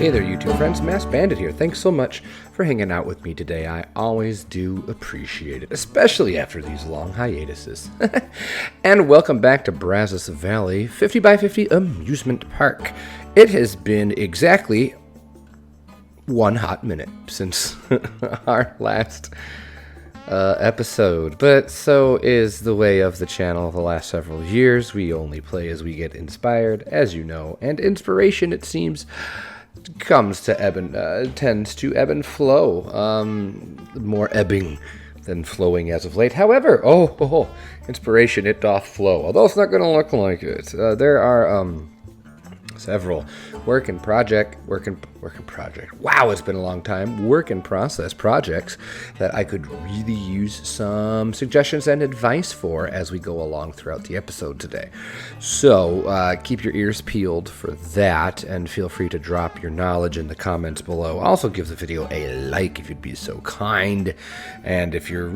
Hey there, YouTube friends. Masked Bandit here. Thanks so much for hanging out with me today. I always do appreciate it, especially after these long hiatuses. And welcome back to Brazos Valley 50 by 50 Amusement Park. It has been exactly 1 hot minute since our last episode, but so is the way of the channel the last several years. We only play as we get inspired, as you know, and inspiration, it seems, tends to ebb and flow. More ebbing than flowing as of late. However, inspiration, it doth flow, although it's not going to look like it. There are several work in project. Wow, it's been a long time. Work in process projects that I could really use some suggestions and advice for as we go along throughout the episode today. So keep your ears peeled for that, and feel free to drop your knowledge in the comments below. Also, give the video a like if you'd be so kind. And if you're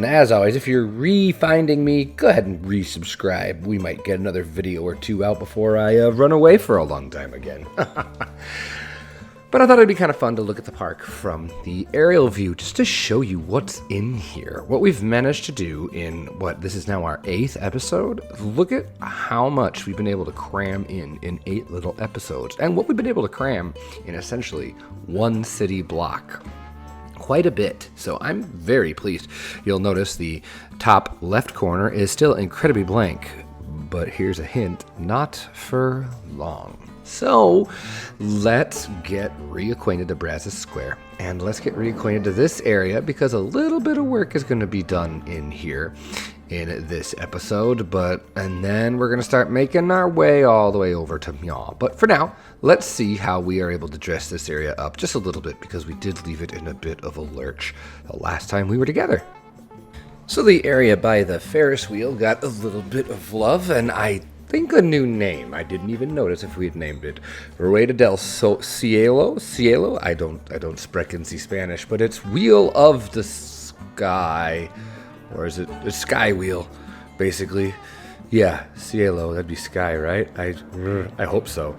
as always, if you're re-finding me, go ahead and resubscribe. We might get another video or two out before I run away for a long time again. But I thought it'd be kind of fun to look at the park from the aerial view, just to show you what's in here. What we've managed to do in this is now our 8th episode. Look at how much we've been able to cram in 8 little episodes, and what we've been able to cram in essentially 1 city block. Quite a bit, so I'm very pleased. You'll notice the top left corner is still incredibly blank, but here's a hint, not for long. So let's get reacquainted to Brazos Square, and let's get reacquainted to this area, because a little bit of work is going to be done in here in this episode, and then we're going to start making our way all the way over to Meow. But for now, let's see how we are able to dress this area up just a little bit, because we did leave it in a bit of a lurch the last time we were together. So the area by the Ferris wheel got a little bit of love, and I think a new name. I didn't even notice if we had named it Rueda del Cielo. I don't sprechen see Spanish, but it's Wheel of the Sky, or is it a Sky Wheel, basically? Yeah, Cielo, that'd be sky, right? I hope so.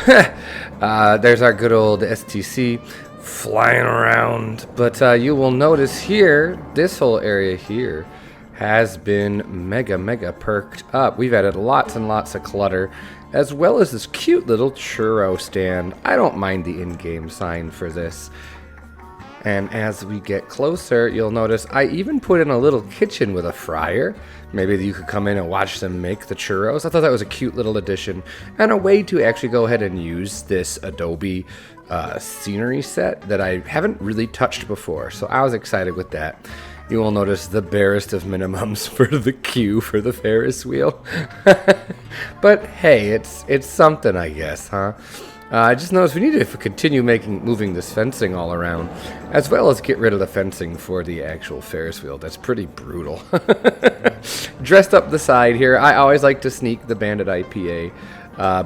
There's our good old STC flying around, but you will notice here, this whole area here has been mega perked up. We've added lots and lots of clutter, as well as this cute little churro stand. I don't mind the in-game sign for this. And as we get closer, you'll notice I even put in a little kitchen with a fryer. Maybe you could come in and watch them make the churros. I thought that was a cute little addition, and a way to actually go ahead and use this Adobe scenery set that I haven't really touched before. So I was excited with that. You will notice the barest of minimums for the queue for the Ferris wheel. But hey, it's something, I guess, huh? I just noticed we need to continue moving this fencing all around, as well as get rid of the fencing for the actual Ferris wheel. That's pretty brutal. Dressed up the side here, I always like to sneak the Bandit IPA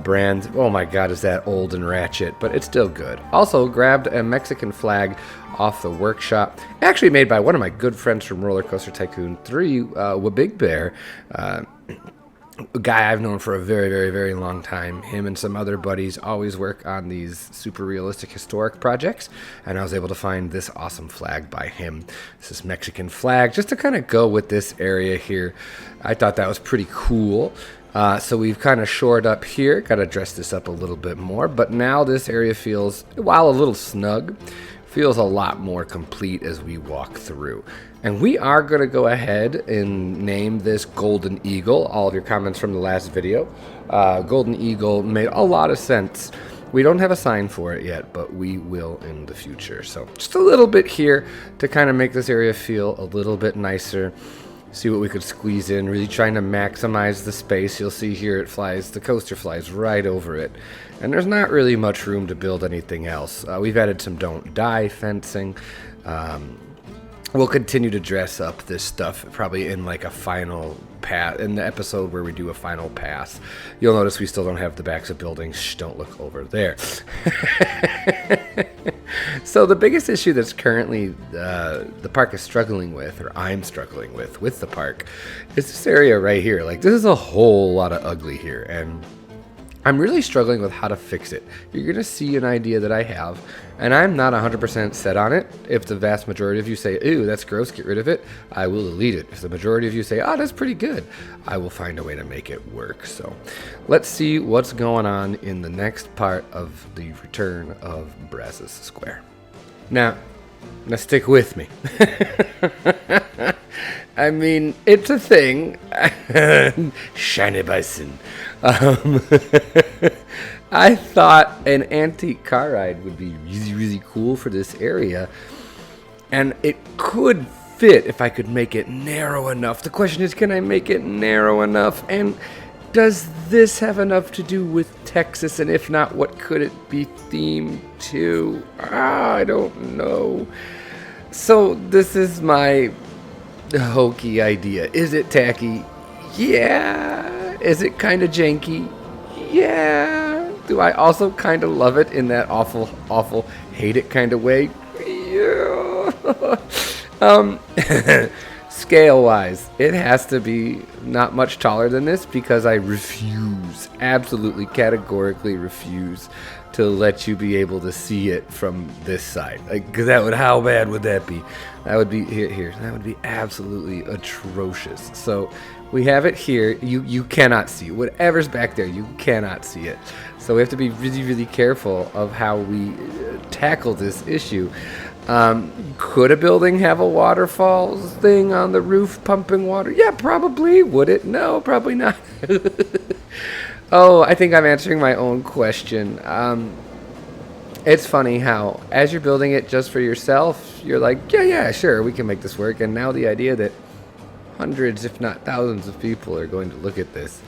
brand. Oh my god, is that old and ratchet, but it's still good. Also grabbed a Mexican flag off the workshop, actually made by one of my good friends from Roller Coaster Tycoon 3, Big Bear, a guy I've known for a very long time. Him and some other buddies always work on these super realistic historic projects, and I was able to find this awesome flag by him. This is Mexican flag, just to kind of go with this area here. I thought that was pretty cool. So we've kind of shored up here, got to dress this up a little bit more, but now this area feels, while a little snug, feels a lot more complete as we walk through. And we are going to go ahead and name this Golden Eagle. All of your comments from the last video. Golden Eagle made a lot of sense. We don't have a sign for it yet, but we will in the future. So just a little bit here to kind of make this area feel a little bit nicer. See what we could squeeze in, really trying to maximize the space. You'll see here the coaster flies right over it. And there's not really much room to build anything else. We've added some don't die fencing. We'll continue to dress up this stuff probably in like a final pass, in the episode where we do a final pass. You'll notice we still don't have the backs of buildings. Shh, don't look over there. So the biggest issue that's currently the park is struggling with, or I'm struggling with the park, is this area right here. Like, this is a whole lot of ugly here, and I'm really struggling with how to fix it. You're going to see an idea that I have, and I'm not 100% set on it. If the vast majority of you say, ew, that's gross, get rid of it, I will delete it. If the majority of you say, oh, that's pretty good, I will find a way to make it work. So let's see what's going on in the next part of the return of Brazos Square. Now stick with me. I mean, it's a thing. Shiny bison. I thought an antique car ride would be really, really cool for this area. And it could fit if I could make it narrow enough. The question is, can I make it narrow enough? And does this have enough to do with Texas? And if not, what could it be themed to? I don't know. So this is my hokey idea. Is it tacky? Yeah. Is it kind of janky? Yeah. Do I also kind of love it in that awful, hate it kind of way? Yeah. Scale-wise, it has to be not much taller than this because I refuse, absolutely categorically refuse to let you be able to see it from this side. Like, that would, how bad would that be? That would be here. That would be absolutely atrocious. So we have it here. You cannot see it. Whatever's back there, you cannot see it. So we have to be really, really careful of how we tackle this issue. Could a building have a waterfalls thing on the roof pumping water? Yeah, probably. Would it? No, probably not. Oh, I think I'm answering my own question. It's funny how, as you're building it just for yourself, you're like, yeah, sure, we can make this work. And now the idea that hundreds, if not thousands of people are going to look at this.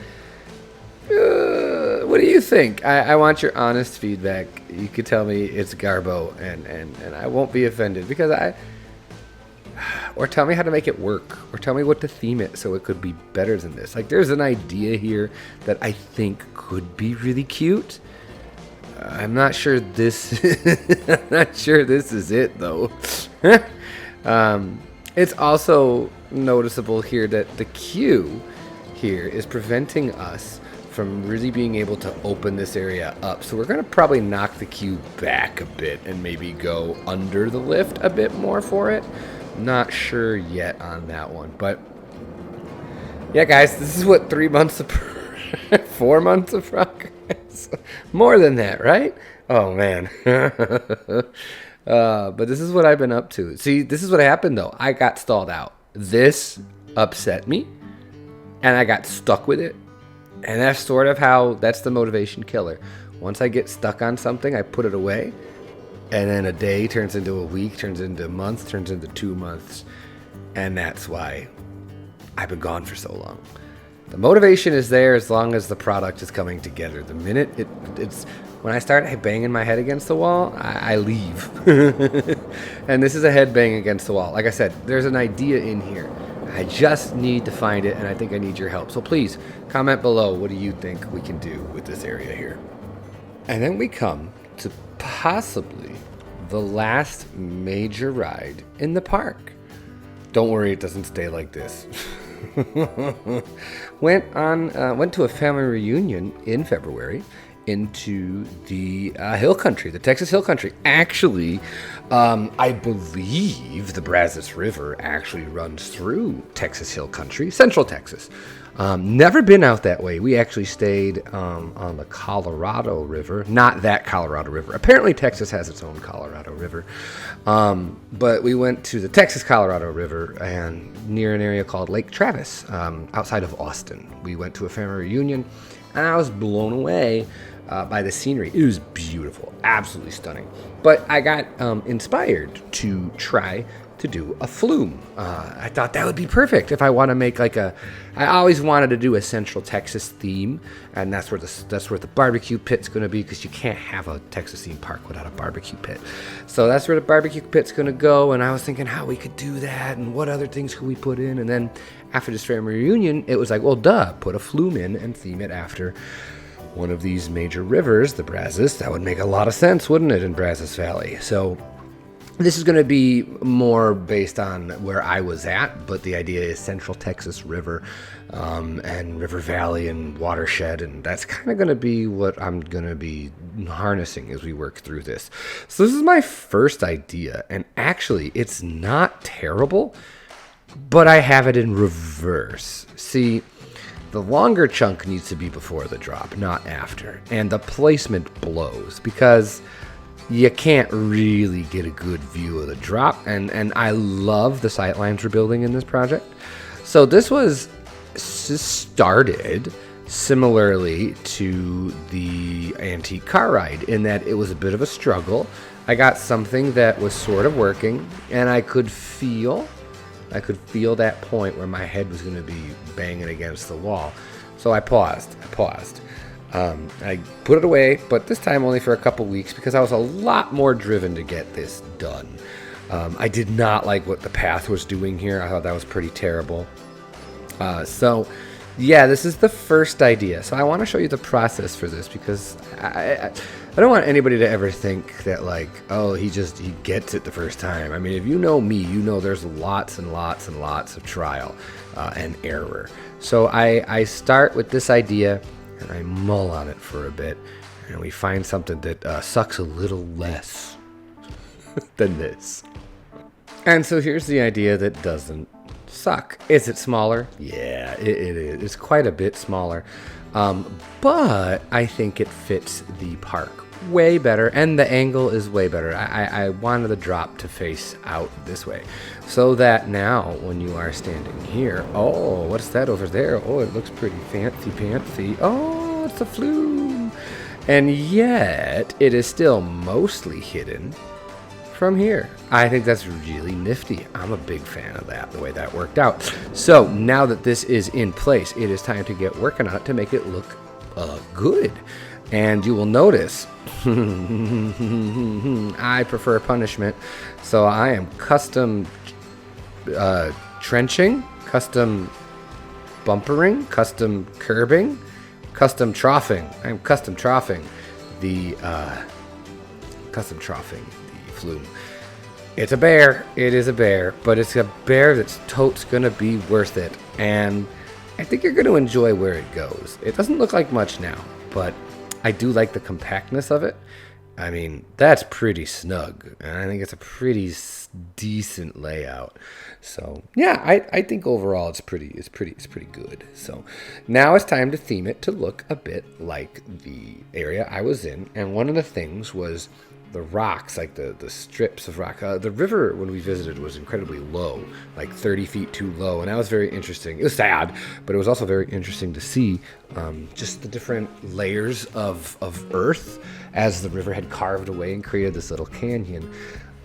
What do you think? I want your honest feedback. You could tell me it's garbo, and I won't be offended because or tell me how to make it work, or tell me what to theme it so it could be better than this. Like, there's an idea here that I think could be really cute. I'm not sure this. I'm not sure this is it though. It's also noticeable here that the queue here is preventing us from really being able to open this area up. So we're going to probably knock the queue back a bit and maybe go under the lift a bit more for it. Not sure yet on that one. But yeah, guys, this is what 3 months of 4 months of progress. More than that, right? Oh, man. But this is what I've been up to. See, this is what happened, though. I got stalled out. This upset me, and I got stuck with it. And that's sort of how, that's the motivation killer. Once I get stuck on something, I put it away. And then a day turns into a week, turns into a month, turns into 2 months. And that's why I've been gone for so long. The motivation is there as long as the product is coming together. The minute it's when I start banging my head against the wall, I leave. And this is a head bang against the wall. Like I said, there's an idea in here. I just need to find it, and I think I need your help. So please, comment below, what do you think we can do with this area here? And then we come to possibly the last major ride in the park. Don't worry, it doesn't stay like this. Went to a family reunion in February into the hill country, the Texas hill country. Actually, I believe the Brazos River actually runs through Texas hill country, central Texas. Never been out that way. We actually stayed on the Colorado River, not that Colorado River. Apparently Texas has its own Colorado River. But we went to the Texas Colorado River and near an area called Lake Travis, outside of Austin. We went to a family reunion, and I was blown away by the scenery. It was beautiful, absolutely stunning. But I got inspired to try to do a flume. I thought that would be perfect if I want to make like I always wanted to do a Central Texas theme, and that's where the barbecue pit's going to be, because you can't have a Texas theme park without a barbecue pit. So that's where the barbecue pit's going to go, and I was thinking how we could do that and what other things could we put in. And then after this family reunion, it was like, well, duh, put a flume in and theme it after one of these major rivers, the Brazos. That would make a lot of sense, wouldn't it, in Brazos Valley? So This is going to be more based on where I was at, but the idea is Central Texas River and River Valley and watershed, and that's kind of going to be what I'm going to be harnessing as we work through this. So this is my first idea, and actually it's not terrible, but I have it in reverse. See, the longer chunk needs to be before the drop, not after, and the placement blows because you can't really get a good view of the drop, and I love the sightlines we're building in this project. So this was started similarly to the antique car ride in that it was a bit of a struggle. I got something that was sort of working, and I could feel that point where my head was going to be banging against the wall. So I paused. I put it away, but this time only for a couple weeks because I was a lot more driven to get this done. I did not like what the path was doing here. I thought that was pretty terrible. So yeah, this is the first idea. So I want to show you the process for this because I don't want anybody to ever think that like, oh, he gets it the first time. I mean, if you know me, you know there's lots and lots and lots of trial and error. So I start with this idea and I mull on it for a bit, and we find something that sucks a little less than this. And so here's the idea that doesn't suck. Is it smaller? Yeah, it is. It's quite a bit smaller. But I think it fits the park way better, and the angle is way better. I wanted the drop to face out this way, so that now when you are standing here, oh, what's that over there? Oh, it looks pretty fancy. Oh, it's a flume. And yet it is still mostly hidden from here. I think that's really nifty. I'm a big fan of that, the way that worked out. So now that this is in place, it is time to get working on it to make it look good. And you will notice I prefer punishment, so I am custom trenching, custom bumpering, custom curbing, custom troughing. I'm custom troughing the flume. It's a bear. It is a bear, but it's a bear that's totes gonna be worth it, and I think you're gonna enjoy where it goes. It doesn't look like much now, but I do like the compactness of it. I mean, that's pretty snug, and I think it's a pretty decent layout. So yeah, I think overall it's pretty good. So now it's time to theme it to look a bit like the area I was in, and one of the things was the rocks, like the strips of rock. The river when we visited was incredibly low, like 30 feet too low, and that was very interesting. It was sad, but it was also very interesting to see just the different layers of earth as the river had carved away and created this little canyon.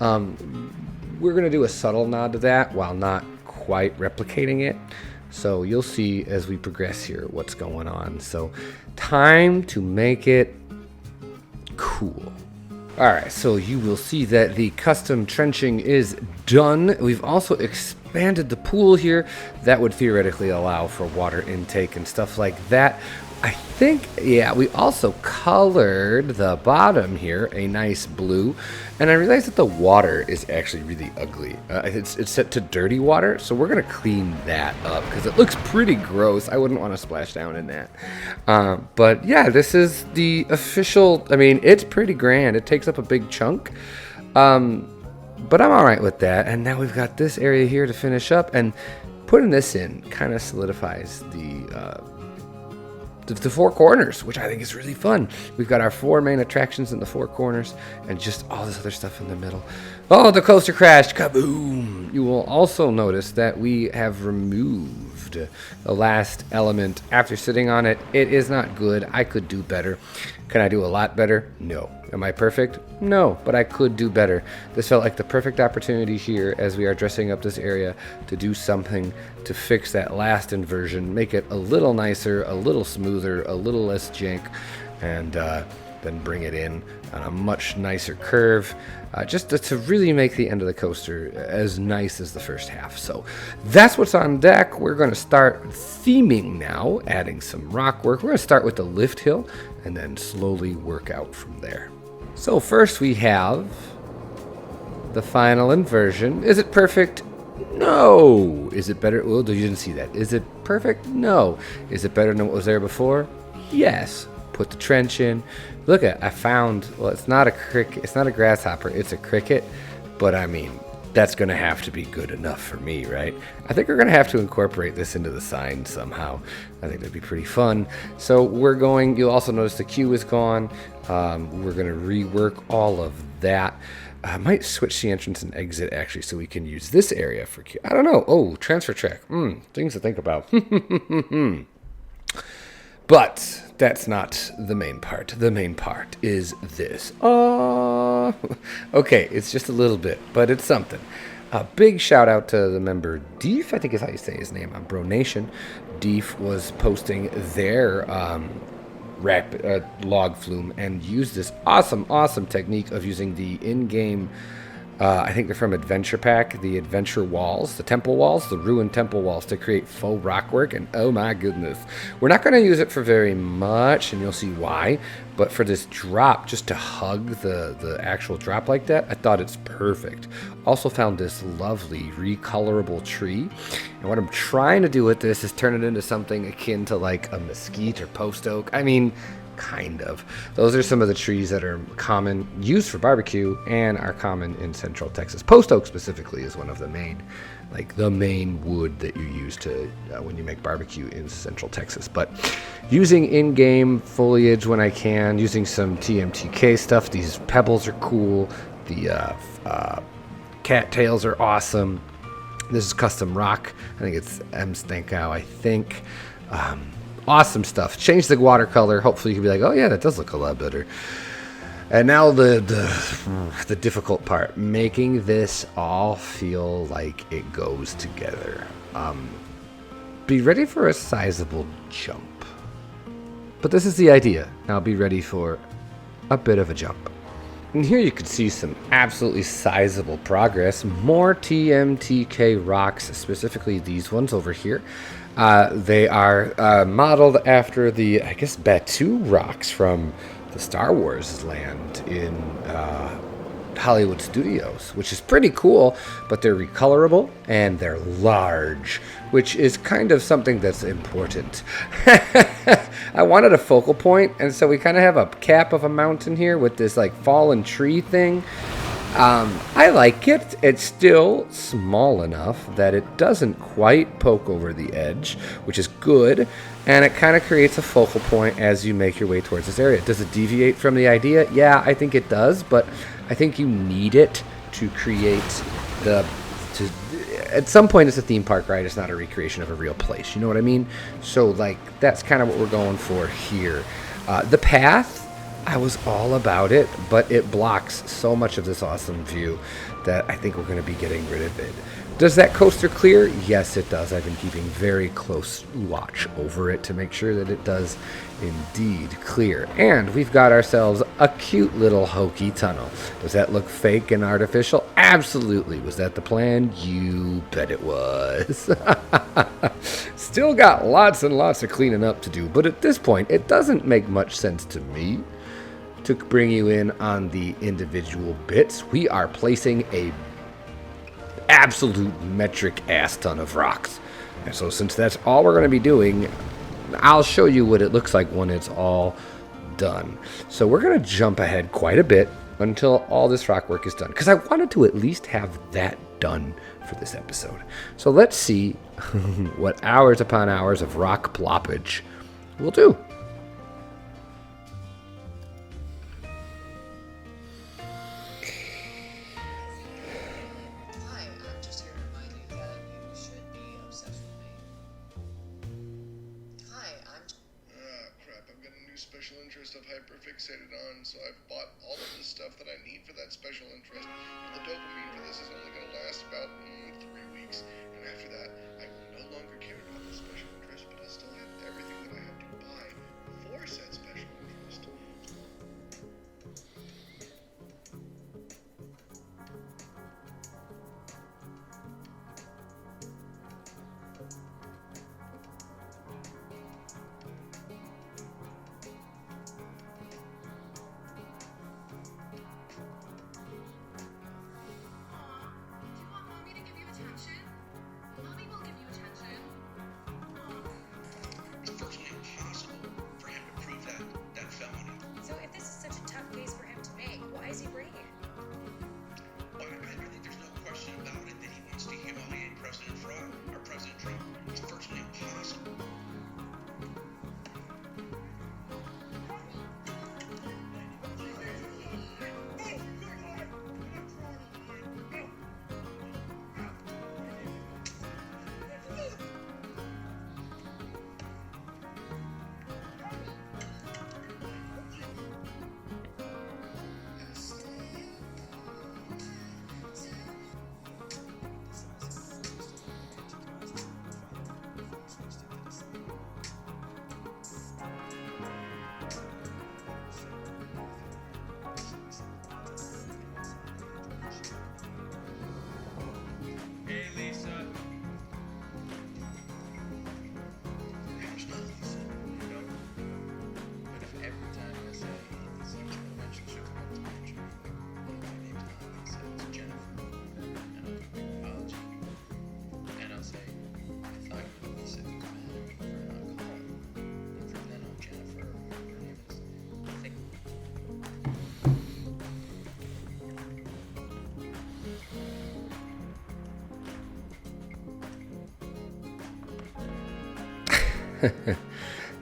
We're going to do a subtle nod to that while not quite replicating it. So you'll see as we progress here what's going on. So time to make it cool. Alright, so you will see that the custom trenching is done. We've also expanded the pool here. That would theoretically allow for water intake and stuff like that. I think, yeah, we also colored the bottom here a nice blue. And I realized that the water is actually really ugly. It's set to dirty water, so we're going to clean that up because it looks pretty gross. I wouldn't want to splash down in that. But yeah, this is the official, I mean, it's pretty grand. It takes up a big chunk. But I'm all right with that. And now we've got this area here to finish up. And putting this in kind of solidifies the four corners, which I think is really fun. We've got our four main attractions in the four corners and just all this other stuff in the middle. Oh, the coaster crashed. Kaboom! You will also notice that we have removed the last element. After sitting on it, it is not good. I could do better. Can I do a lot better? No. Am I perfect? No, but I could do better. This felt like the perfect opportunity here as we are dressing up this area to do something to fix that last inversion, make it a little nicer, a little smoother, a little less jank, and then bring it in on a much nicer curve, just to really make the end of the coaster as nice as the first half. So that's what's on deck. We're going to start theming now, adding some rock work. We're going to start with the lift hill and then slowly work out from there. So first we have the final inversion. Is it perfect? No. Is it better? Well, you didn't see that. Is it perfect? No. Is it better than what was there before? Yes. Put the trench in. Look at, I found, well, it's not a cricket, it's not a grasshopper, it's a cricket, but I mean, that's going to have to be good enough for me, right? I think we're going to have to incorporate this into the sign somehow. I think that'd be pretty fun. So we're going, you'll also notice the queue is gone. We're going to rework all of that. I might switch the entrance and exit actually so we can use this area for queue. I don't know. Oh, transfer track. Things to think about. But that's not the main part. The main part is this. Oh, okay, it's just a little bit, but it's something. A big shout out to the member Deef, I think is how you say his name on Bro Nation. Deef was posting their log flume and used this awesome technique of using the in-game, I think they're from Adventure Pack, the adventure walls, the temple walls, the ruined temple walls to create faux rockwork, and oh my goodness. We're not going to use it for very much, and you'll see why, but for this drop, just to hug the actual drop like that, I thought it's perfect. Also found this lovely recolorable tree, and what I'm trying to do with this is turn it into something akin to like a mesquite or post oak. I mean, kind of. Those are some of the trees that are common, used for barbecue, and are common in Central Texas. Post oak specifically is one of the main, like the main wood that you use to when you make barbecue in Central Texas. But using in-game foliage when I can, using some TMTK stuff. These pebbles are cool. The cattails are awesome. This is custom rock. I think it's M. Stankow, I think. Awesome stuff. Change the watercolor. Hopefully you can be like, oh yeah, that does look a lot better. And now the difficult part, making this all feel like it goes together. Be ready for a sizable jump. But this is the idea. Now be ready for a bit of a jump. And here you can see some absolutely sizable progress. More TMTK rocks, specifically these ones over here. They are modeled after the, I guess, Batu rocks from the Star Wars land in Hollywood Studios, which is pretty cool, but they're recolorable and they're large, which is kind of something that's important. I wanted a focal point, and so we kind of have a cap of a mountain here with this like fallen tree thing. I like it. It's still small enough that it doesn't quite poke over the edge, which is good, and it kind of creates a focal point as you make your way towards this area. Does it deviate from the idea? Yeah, I think it does, but I think you need it to create at some point it's a theme park, right? It's not a recreation of a real place. You know what I mean? So, like, that's kind of what we're going for here. The path, I was all about it, but it blocks so much of this awesome view that I think we're going to be getting rid of it. Does that coaster clear? Yes, it does. I've been keeping very close watch over it to make sure that it does indeed clear. And we've got ourselves a cute little hokey tunnel. Does that look fake and artificial? Absolutely. Was that the plan? You bet it was. Still got lots and lots of cleaning up to do, but at this point, it doesn't make much sense to me to bring you in on the individual bits. We are placing a absolute metric ass ton of rocks. And so since that's all we're going to be doing, I'll show you what it looks like when it's all done. So we're going to jump ahead quite a bit until all this rock work is done, because I wanted to at least have that done for this episode. So let's see what hours upon hours of rock ploppage will do. Special interest I've hyperfixated on, so I've bought all of the stuff that I need for that special interest. And the dopamine for this is only going to last about 3 weeks, and after that, I will no longer care about the special interest, but I'll still have everything that I have to buy for said special interest.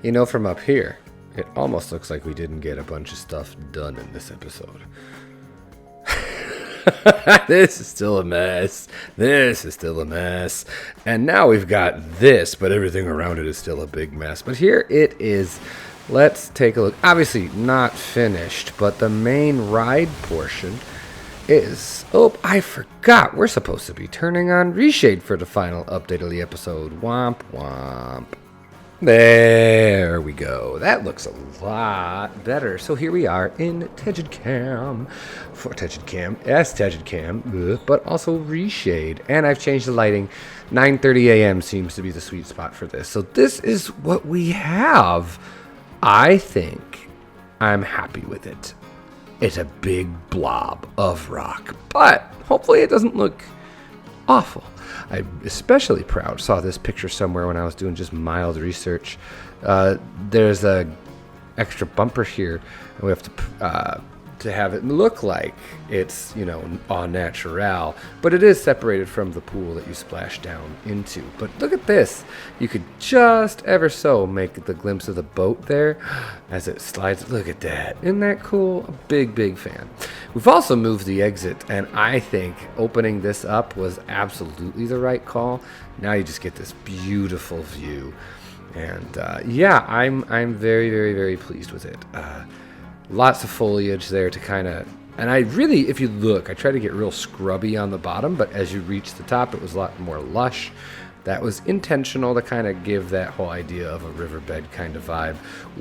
You know, from up here, it almost looks like we didn't get a bunch of stuff done in this episode. This is still a mess. This is still a mess. And now we've got this, but everything around it is still a big mess. But here it is. Let's take a look. Obviously not finished, but the main ride portion is... Oh, I forgot. We're supposed to be turning on Reshade for the final update of the episode. Womp womp. There we go. That looks a lot better. So here we are in Tegid Cam, but also Reshade. And I've changed the lighting. 9:30 a.m. seems to be the sweet spot for this. So this is what we have. I think I'm happy with it. It's a big blob of rock, but hopefully it doesn't look awful. I'm especially proud. Saw this picture somewhere when I was doing just mild research. There's a extra bumper here, and we have to have it look like it's, you know, au natural, but it is separated from the pool that you splash down into. But look at this. You could just ever so make the glimpse of the boat there as it slides. Look at that. Isn't that cool? A big fan. We've also moved the exit, and I think opening this up was absolutely the right call. Now you just get this beautiful view. And yeah, I'm very pleased with it. Lots of foliage there to kind of, and I really, if you look, I try to get real scrubby on the bottom, but as you reach the top, it was a lot more lush. That was intentional to kind of give that whole idea of a riverbed kind of vibe.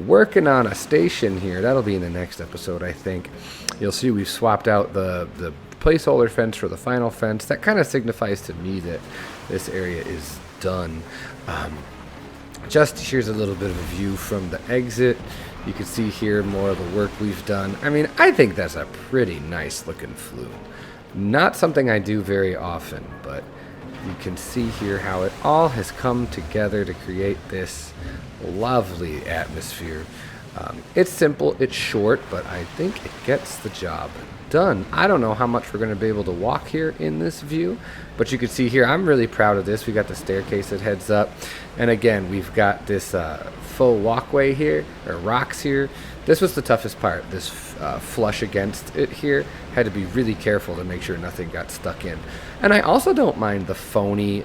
Working on a station here, that'll be in the next episode, I think. You'll see we've swapped out the placeholder fence for the final fence. That kind of signifies to me that this area is done. Just here's a little bit of a view from the exit. You can see here more of the work we've done. I mean, I think that's a pretty nice looking flume. Not something I do very often, but you can see here how it all has come together to create this lovely atmosphere. It's simple, it's short, but I think it gets the job done. I don't know how much we're going to be able to walk here in this view, but you can see here, I'm really proud of this. We got the staircase that heads up, and again, we've got this faux walkway here, or rocks here. This was the toughest part, this flush against it here. Had to be really careful to make sure nothing got stuck in. And I also don't mind the phony,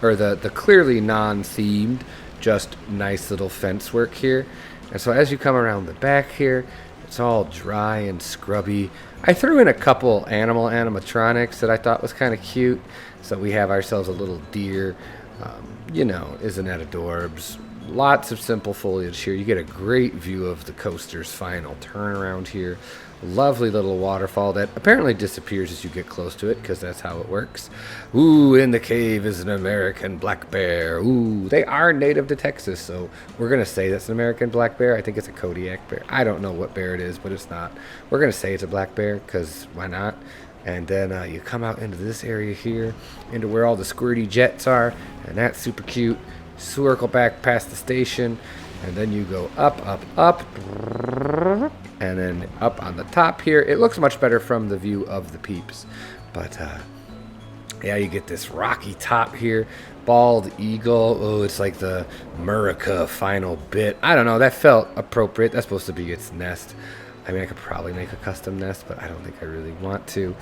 or the clearly non-themed, just nice little fence work here. And so as you come around the back here, it's all dry and scrubby. I threw in a couple animatronics that I thought was kind of cute. So we have ourselves a little deer. You know, isn't that adorbs? Lots of simple foliage here. You get a great view of the coaster's final turnaround here. Lovely little waterfall that apparently disappears as you get close to it, because that's how it works. Ooh, in the cave is an American black bear. Ooh, they are native to Texas, so we're going to say that's an American black bear. I think it's a Kodiak bear. I don't know what bear it is, but it's not. We're going to say it's a black bear, because why not? And then you come out into this area here, into where all the squirty jets are, and that's super cute. Circle back past the station, and then you go up, and then up on the top here. It looks much better from the view of the peeps, but yeah, you get this rocky top here. Bald eagle. Oh, it's like the Murica final bit. I don't know, that felt appropriate. That's supposed to be its nest. I mean, I could probably make a custom nest, but I don't think I really want to.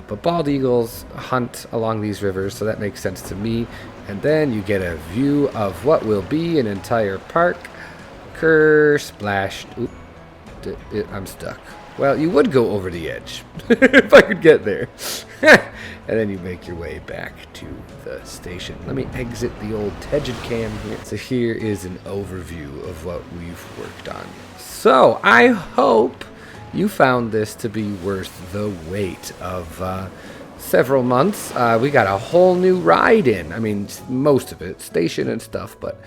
But bald eagles hunt along these rivers, so that makes sense to me. And then you get a view of what will be an entire park. Splashed. Oop, I'm stuck. Well, you would go over the edge if I could get there. And then you make your way back to the station. Let me exit the old Tegid Cam here. So here is an overview of what we've worked on. So I hope you found this to be worth the wait of several months. We got a whole new ride in. I mean, most of it, station and stuff, but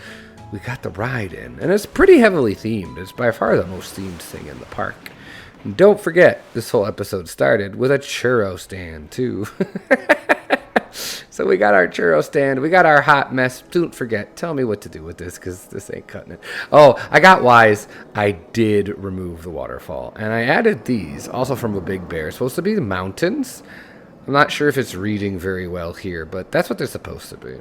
we got the ride in. And it's pretty heavily themed. It's by far the most themed thing in the park. And don't forget, this whole episode started with a churro stand, too. So we got our churro stand. We got our hot mess. Don't forget, tell me what to do with this, because this ain't cutting it. Oh, I got wise. I did remove the waterfall. And I added these, also from a Big Bear. It's supposed to be the mountains. I'm not sure if it's reading very well here, but that's what they're supposed to be.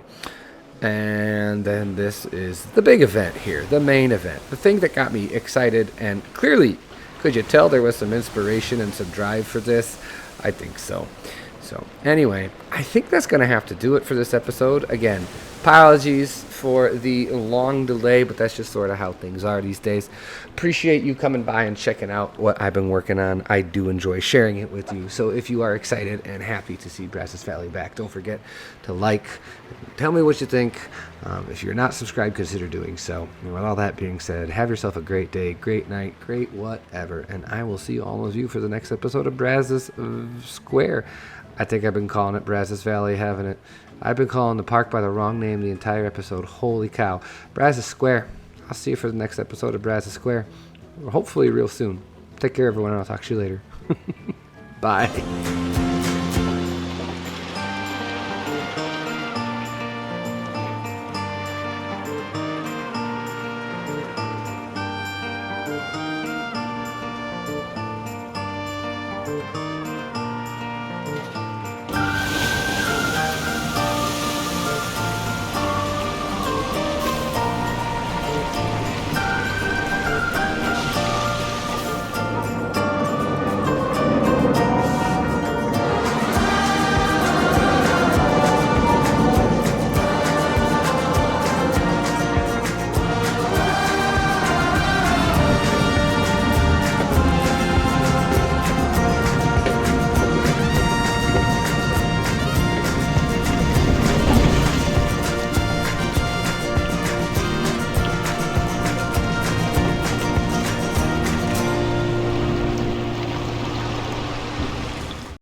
And then this is the big event here, the main event, the thing that got me excited. And clearly, could you tell there was some inspiration and some drive for this? I think so. So anyway, I think that's going to have to do it for this episode. Again, apologies for the long delay, but that's just sort of how things are these days. Appreciate you coming by and checking out what I've been working on. I do enjoy sharing it with you. So if you are excited and happy to see Brazos Valley back, don't forget to like, tell me what you think. If you're not subscribed, consider doing so. And with all that being said, have yourself a great day, great night, great whatever. And I will see all of you for the next episode of Brazos Square. I think I've been calling it Brazos Valley, haven't it? I've been calling the park by the wrong name the entire episode. Holy cow. Brazos Square. I'll see you for the next episode of Brazos Square. Hopefully real soon. Take care, everyone, and I'll talk to you later. Bye.